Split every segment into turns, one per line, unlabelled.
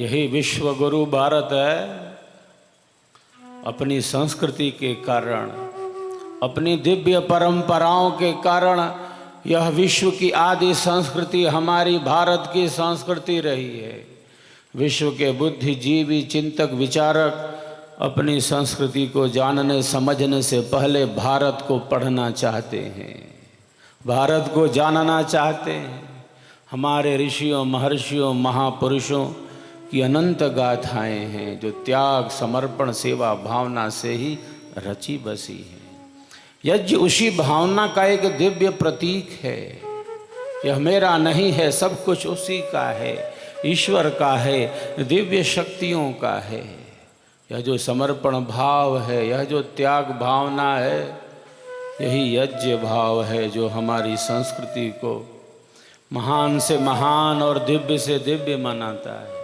यही विश्व गुरु भारत है। अपनी संस्कृति के कारण, अपनी दिव्य परंपराओं के कारण यह विश्व की आदि संस्कृति हमारी भारत की संस्कृति रही है। विश्व के बुद्धिजीवी, चिंतक, विचारक अपनी संस्कृति को जानने समझने से पहले भारत को पढ़ना चाहते हैं, भारत को जानना चाहते हैं। हमारे ऋषियों, महर्षियों, महापुरुषों की अनंत गाथाएं हैं जो त्याग, समर्पण, सेवा भावना से ही रची बसी हैं। यज्ञ उसी भावना का एक दिव्य प्रतीक है। यह मेरा नहीं है, सब कुछ उसी का है, ईश्वर का है, दिव्य शक्तियों का है। यह जो समर्पण भाव है, यह जो त्याग भावना है, यही यज्ञ भाव है जो हमारी संस्कृति को महान से महान और दिव्य से दिव्य बनाता है।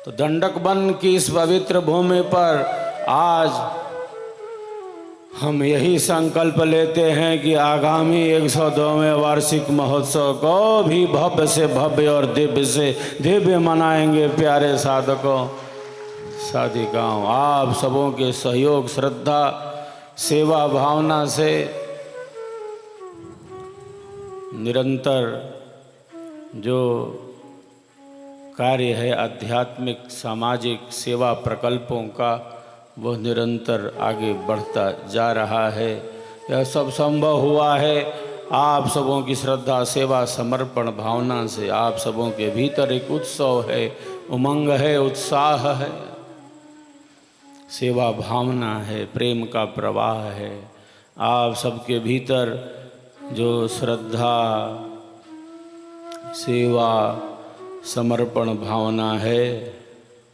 तो दंडक वन की इस पवित्र भूमि पर आज हम यही संकल्प लेते हैं कि आगामी 102वें वार्षिक महोत्सव को भी भव्य से भव्य और दिव्य से दिव्य मनाएंगे। प्यारे साधकों, साधिकाओं, आप सबों के सहयोग, श्रद्धा, सेवा भावना से निरंतर जो कार्य है आध्यात्मिक सामाजिक सेवा प्रकल्पों का, वह निरंतर आगे बढ़ता जा रहा है। यह सब संभव हुआ है आप सबों की श्रद्धा, सेवा, समर्पण भावना से। आप सबों के भीतर एक उत्सव है, उमंग है, उत्साह है, सेवा भावना है, प्रेम का प्रवाह है। आप सबके भीतर जो श्रद्धा, सेवा, समर्पण भावना है,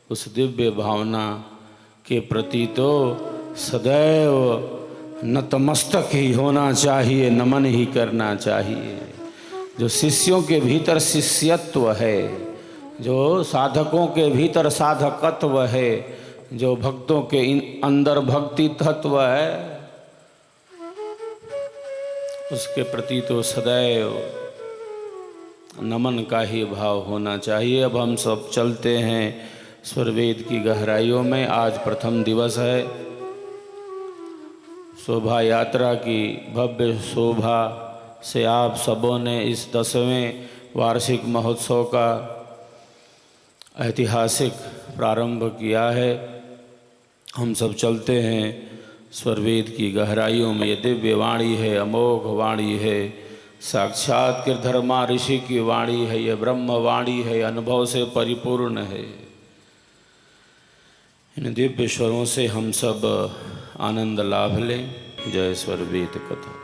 उस दिव्य भावना के प्रति तो सदैव नतमस्तक ही होना चाहिए, नमन ही करना चाहिए। जो शिष्यों के भीतर शिष्यत्व है, जो साधकों के भीतर साधकत्व है, जो भक्तों के अंदर भक्ति तत्व है, उसके प्रति तो सदैव नमन का ही भाव होना चाहिए। अब हम सब चलते हैं स्वरवेद की गहराइयों में। आज प्रथम दिवस है शोभा यात्रा की। भव्य शोभा से आप सबों ने इस 10वें वार्षिक महोत्सव का ऐतिहासिक प्रारंभ किया है। हम सब चलते हैं स्वरवेद की गहराइयों में। ये दिव्य वाणी है, अमोघ वाणी है, साक्षात कीर्धर्मा ऋषि की वाणी है, ये ब्रह्म वाणी है, अनुभव से परिपूर्ण है। इन दिव्य स्वरों से हम सब आनंद लाभ लें। जय स्वरवेद कथा।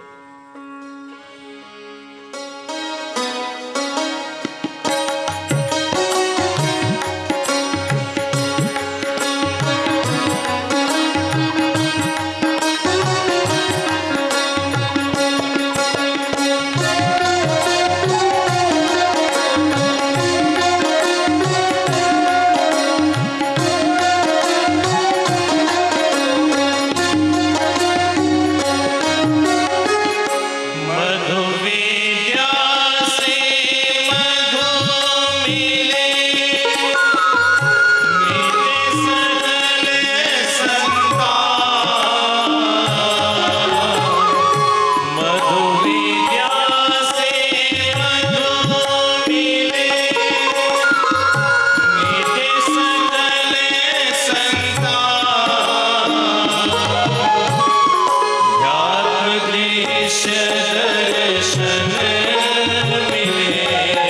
दर्शन मिले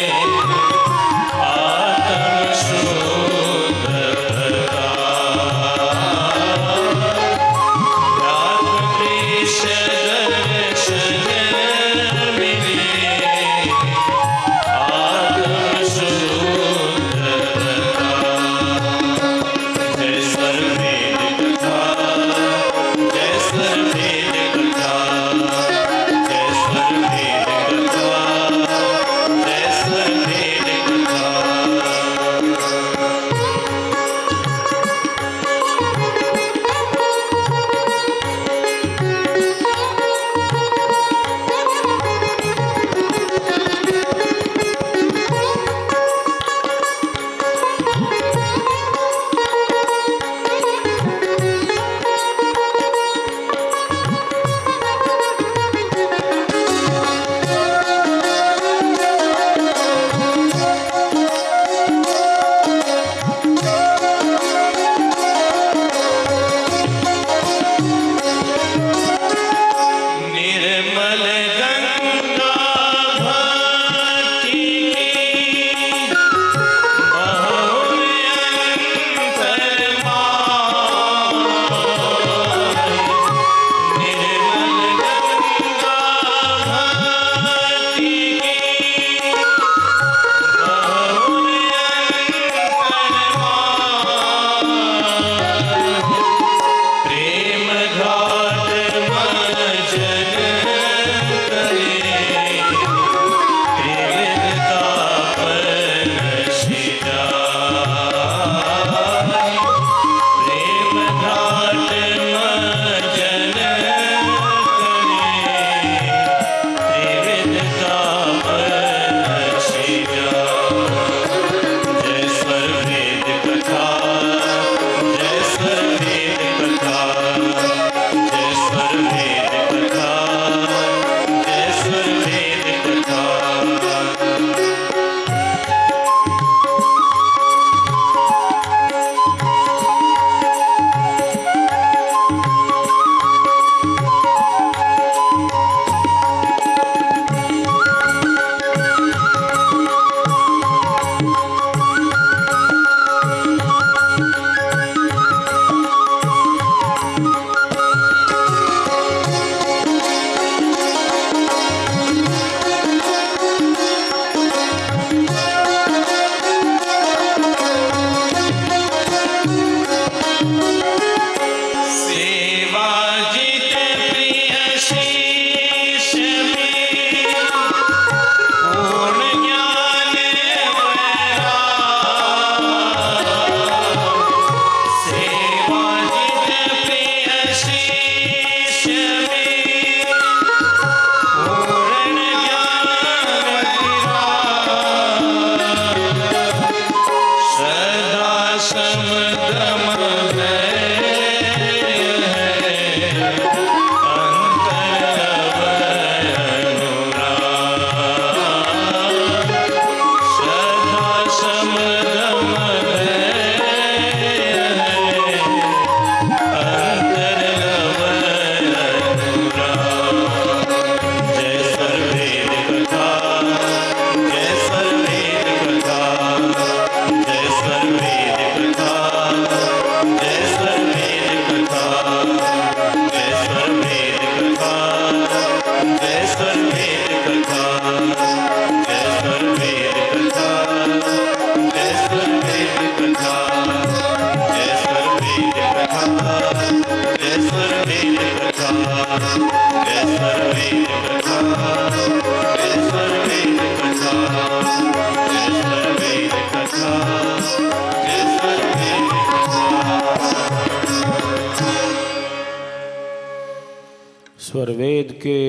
स्वरवेद के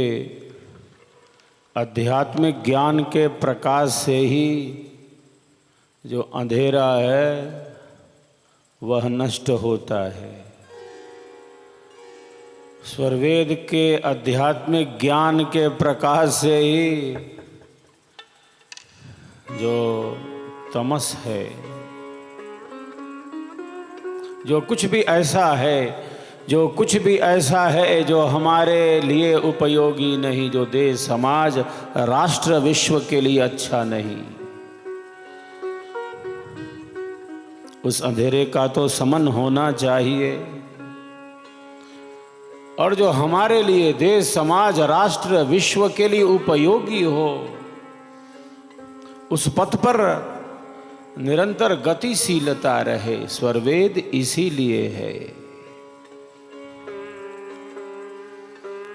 आध्यात्मिक ज्ञान के प्रकाश से ही जो अंधेरा है वह नष्ट होता है। स्वरवेद के आध्यात्मिक ज्ञान के प्रकाश से ही जो तमस है, जो कुछ भी ऐसा है जो हमारे लिए उपयोगी नहीं, जो देश समाज राष्ट्र विश्व के लिए अच्छा नहीं, उस अंधेरे का तो शमन होना चाहिए। और जो हमारे लिए देश समाज राष्ट्र विश्व के लिए उपयोगी हो, उस पथ पर निरंतर गतिशीलता रहे। स्वरवेद इसीलिए है,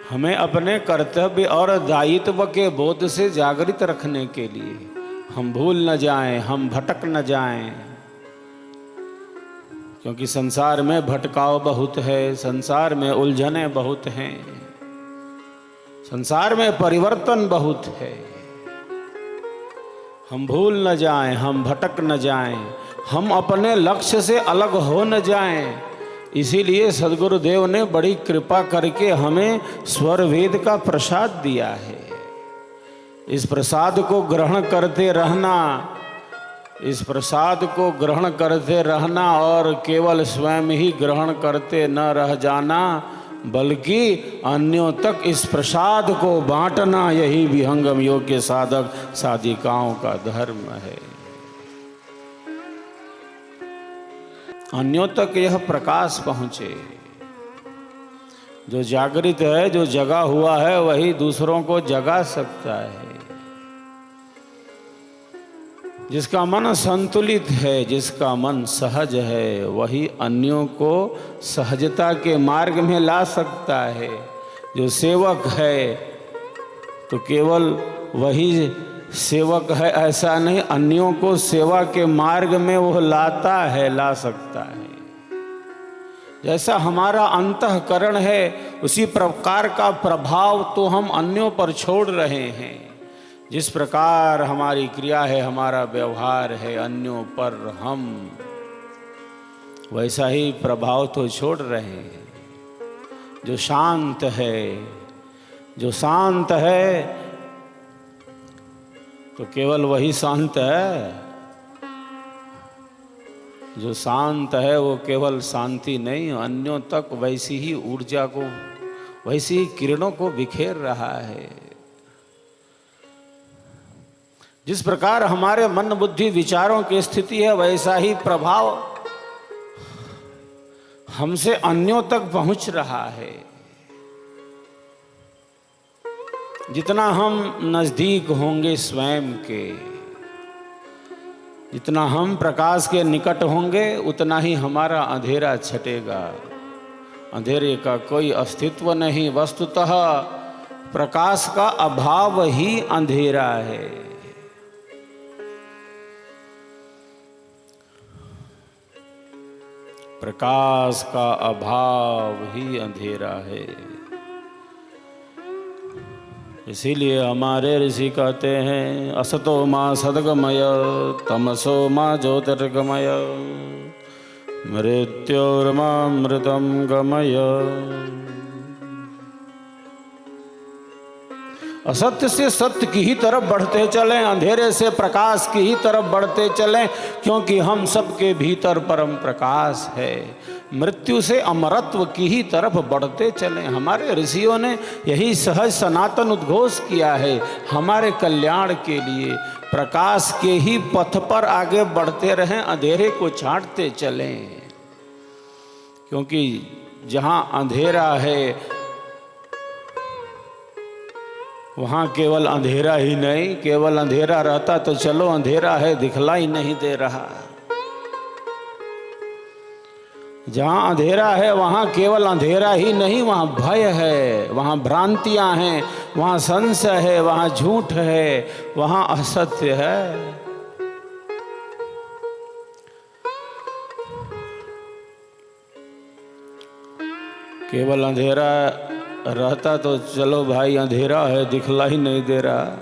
हमें अपने कर्तव्य और दायित्व के बोध से जागृत रखने के लिए, हम भूल न जाएं, हम भटक न जाएं, क्योंकि संसार में भटकाव बहुत है, संसार में उलझने बहुत हैं, संसार में परिवर्तन बहुत है। हम भूल न जाएं, हम भटक न जाएं, हम अपने लक्ष्य से अलग हो न जाएं। इसीलिए सद्गुरुदेव ने बड़ी कृपा करके हमें स्वरवेद का प्रसाद दिया है। इस प्रसाद को ग्रहण करते रहना, इस प्रसाद को ग्रहण करते रहना और केवल स्वयं ही ग्रहण करते न रह जाना, बल्कि अन्यों तक इस प्रसाद को बांटना, यही विहंगम योग के साधक साधिकाओं का धर्म है। अन्यों तक यह प्रकाश पहुंचे। जो जागृत है, जो जगा हुआ है, वही दूसरों को जगा सकता है। जिसका मन संतुलित है, जिसका मन सहज है, वही अन्यों को सहजता के मार्ग में ला सकता है। जो सेवक है तो केवल वही सेवक है ऐसा नहीं, अन्यों को सेवा के मार्ग में वो लाता है, ला सकता है। जैसा हमारा अंतःकरण है, उसी प्रकार का प्रभाव तो हम अन्यों पर छोड़ रहे हैं। जिस प्रकार हमारी क्रिया है, हमारा व्यवहार है अन्यों पर, हम वैसा ही प्रभाव तो छोड़ रहे हैं। जो शांत है, जो शांत है, तो केवल वही शांत है। जो शांत है वो केवल शांति नहीं, अन्यों तक वैसी ही ऊर्जा को, वैसी ही किरणों को बिखेर रहा है। जिस प्रकार हमारे मन बुद्धि विचारों की स्थिति है, वैसा ही प्रभाव हमसे अन्यों तक पहुंच रहा है। जितना हम नजदीक होंगे स्वयं के, जितना हम प्रकाश के निकट होंगे, उतना ही हमारा अंधेरा छटेगा। अंधेरे का कोई अस्तित्व नहीं, वस्तुतः प्रकाश का अभाव ही अंधेरा है। प्रकाश का अभाव ही अंधेरा है। इसीलिए हमारे ऋषि कहते हैं, असतो मां सद्गमय तमसो मां ज्योतिर्गमय मृत्योर्मामृतं गमय। असत्य से सत्य की ही तरफ बढ़ते चलें, अंधेरे से प्रकाश की ही तरफ बढ़ते चलें, क्योंकि हम सबके भीतर परम प्रकाश है। मृत्यु से अमरत्व की ही तरफ बढ़ते चलें। हमारे ऋषियों ने यही सहज सनातन उद्घोष किया है, हमारे कल्याण के लिए प्रकाश के ही पथ पर आगे बढ़ते रहें, अंधेरे को छांटते चलें। क्योंकि जहाँ अंधेरा है वहाँ केवल अंधेरा ही नहीं, केवल अंधेरा रहता तो चलो अंधेरा है दिखलाई नहीं दे रहा। जहाँ अंधेरा है वहाँ केवल अंधेरा ही नहीं, वहाँ भय है, वहाँ भ्रांतियाँ हैं, वहाँ संशय है, वहाँ झूठ है, वहाँ असत्य है। केवल अंधेरा रहता तो चलो भाई अंधेरा है, दिखला ही नहीं दे रहा।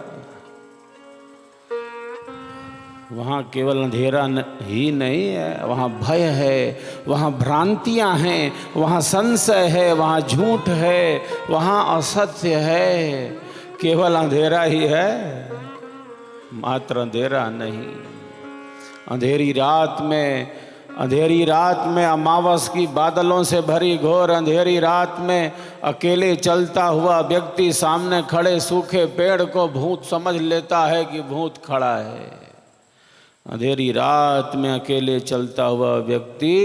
वहाँ केवल अंधेरा ही नहीं है, वहाँ भय है, वहाँ भ्रांतियाँ हैं, वहाँ संशय है, वहाँ झूठ है, वहाँ असत्य है। केवल अंधेरा ही है, मात्र अंधेरा नहीं। अंधेरी रात में अमावस की बादलों से भरी घोर अंधेरी रात में अकेले चलता हुआ व्यक्ति सामने खड़े सूखे पेड़ को भूत समझ लेता है कि भूत खड़ा है। अंधेरी रात में अकेले चलता हुआ व्यक्ति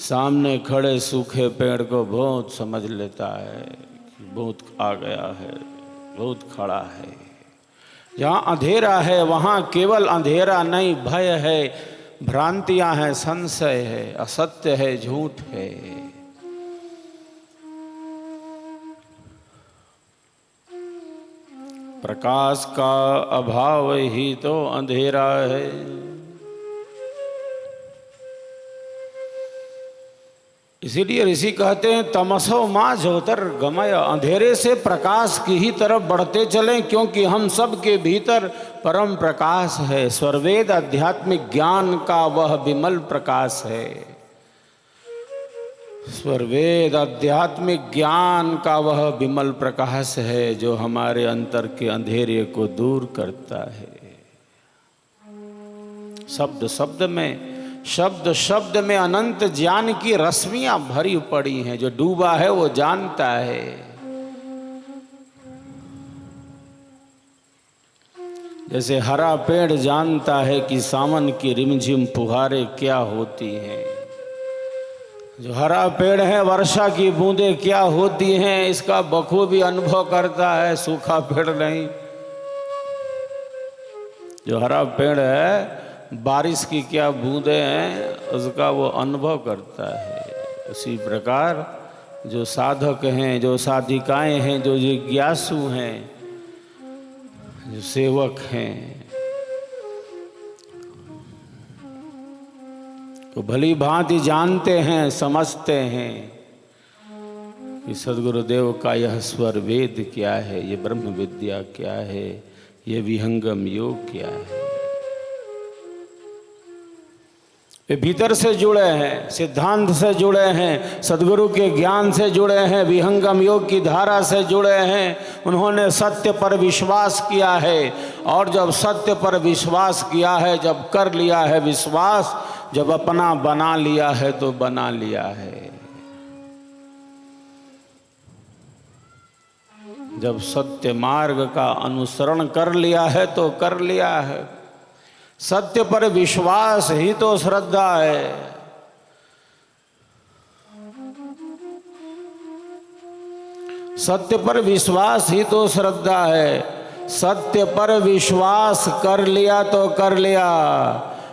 सामने खड़े सूखे पेड़ को भूत समझ लेता है कि भूत आ गया है, भूत खड़ा है। जहाँ अंधेरा है वहाँ केवल अंधेरा नहीं, भय है, भ्रांतियाँ हैं, संशय है, असत्य है, झूठ है। प्रकाश का अभाव ही तो अंधेरा है। इसीलिए ऋषि कहते हैं तमसो माँ ज्योतिर्गमय, अंधेरे से प्रकाश की ही तरफ बढ़ते चलें, क्योंकि हम सब के भीतर परम प्रकाश है। स्वर्वेद आध्यात्मिक ज्ञान का वह विमल प्रकाश है। स्वर्वेद आध्यात्मिक ज्ञान का वह विमल प्रकाश है जो हमारे अंतर के अंधेरे को दूर करता है। शब्द शब्द में अनंत ज्ञान की रश्मियां भरी पड़ी हैं। जो डूबा है वो जानता है। जैसे हरा पेड़ जानता है कि सावन की रिमझिम फुहारें क्या होती हैं। जो हरा पेड़ है वर्षा की बूंदें क्या होती हैं इसका बखूबी अनुभव करता है, सूखा पेड़ नहीं। जो हरा पेड़ है बारिश की क्या बूंदें हैं उसका वो अनुभव करता है। उसी प्रकार जो साधक हैं, जो साधिकाएं हैं, जो जिज्ञासु हैं, जो सेवक हैं, तो भली भांति जानते हैं, समझते हैं कि सद्गुरुदेव का यह स्वर वेद क्या है, ये ब्रह्म विद्या क्या है, ये विहंगम योग क्या है। वे भीतर से जुड़े हैं, सिद्धांत से जुड़े हैं, सद्गुरु के ज्ञान से जुड़े हैं, विहंगम योग की धारा से जुड़े हैं। उन्होंने सत्य पर विश्वास किया है, और जब सत्य पर विश्वास किया है, जब कर लिया है विश्वास, जब अपना बना लिया है तो बना लिया है। जब सत्य मार्ग का अनुसरण कर लिया है तो कर लिया है। सत्य पर विश्वास ही तो श्रद्धा है। सत्य पर विश्वास ही तो श्रद्धा है। सत्य पर विश्वास कर लिया तो कर लिया।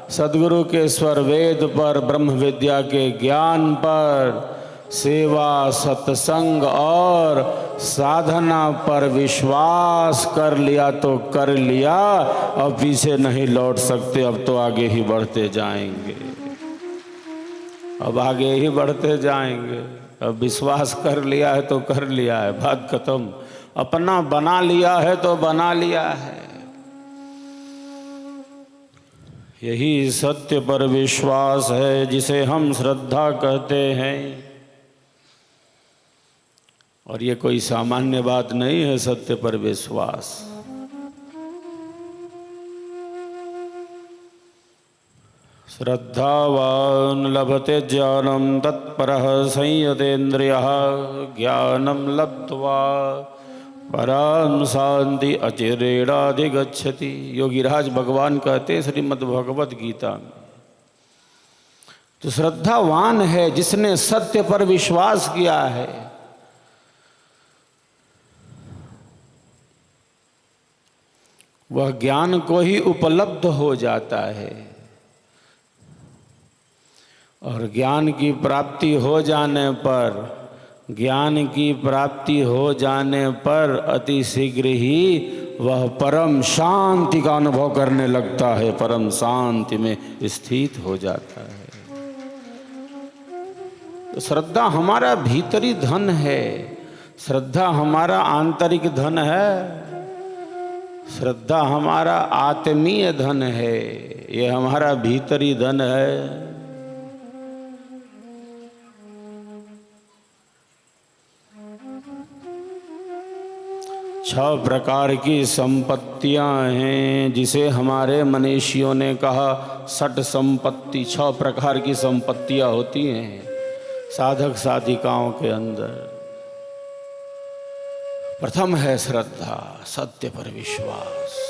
सद्गुरु के स्वर वेद पर, ब्रह्म विद्या के ज्ञान पर, सेवा, सत्संग और साधना पर विश्वास कर लिया तो कर लिया। अब पीछे नहीं लौट सकते, अब तो आगे ही बढ़ते जाएंगे। अब आगे ही बढ़ते जाएंगे। अब विश्वास कर लिया है तो कर लिया है, बात खत्म। अपना बना लिया है तो बना लिया है। यही सत्य पर विश्वास है जिसे हम श्रद्धा कहते हैं। और ये कोई सामान्य बात नहीं है सत्य पर विश्वास। श्रद्धावान लभते ज्ञानम तत्परः संयतेन्द्रियः ज्ञानम लब्ध्वा पराम शांति अचिरेणाधिगच्छति। योगीराज भगवान कहते श्रीमद् भगवद गीता में, तो श्रद्धावान है जिसने सत्य पर विश्वास किया है। वह ज्ञान को ही उपलब्ध हो जाता है, और ज्ञान की प्राप्ति हो जाने पर, ज्ञान की प्राप्ति हो जाने पर अति शीघ्र ही वह परम शांति का अनुभव करने लगता है, परम शांति में स्थित हो जाता है। तो श्रद्धा हमारा भीतरी धन है। श्रद्धा हमारा आंतरिक धन है, श्रद्धा हमारा आत्मीय धन है, ये हमारा भीतरी धन है। छह प्रकार की संपत्तियां हैं, जिसे हमारे मनीषियों ने कहा षट संपत्ति। छह प्रकार की संपत्तियां होती हैं साधक साधिकाओं के अंदर। प्रथम है श्रद्धा, सत्य पर विश्वास।